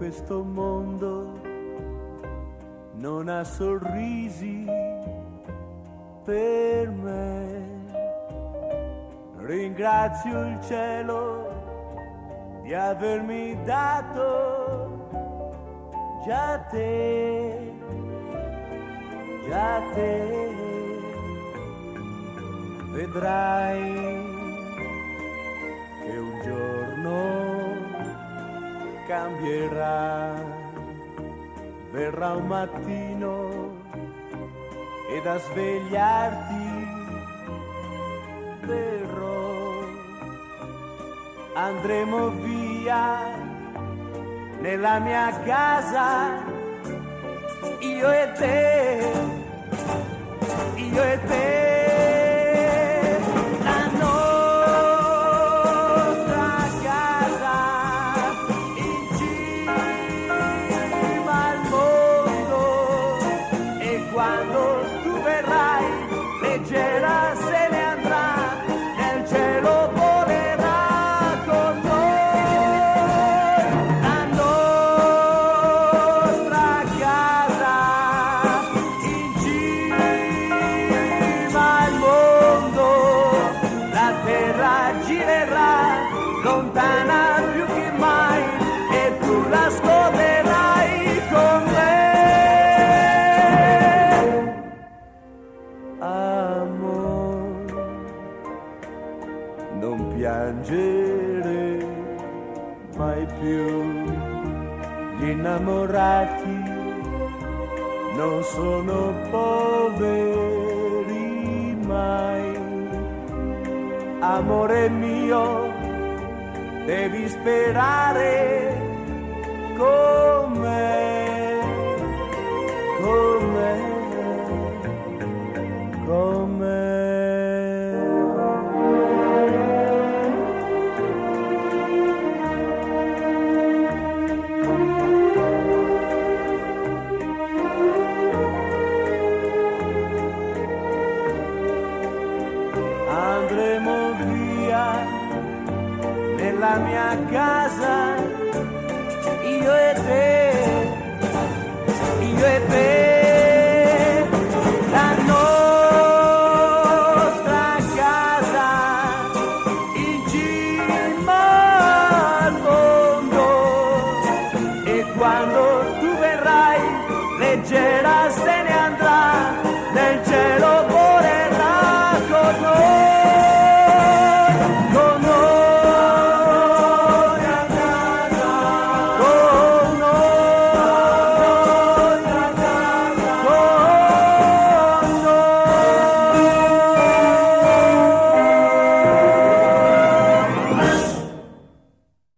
questo mondo non ha sorrisi per me. Ringrazio il cielo di avermi dato già te, già te. Vedrai che un giorno cambierà, verrà un mattino ed a svegliarti verrò. Andremo via nella mia casa, io e te, io e te. La nostra casa in cima al mondo, e quando tu verrai leggera se ne andrà, nel cielo volerà con noi. La nostra casa in cima al mondo, la terra girerà lontana più che mai e tu la scoprirai con me. Amore, non piangere mai più, gli innamorati non sono poveri mai. Amore mio, devi sperare con me, con me, con me. Andremo via nella mia casa, io e te.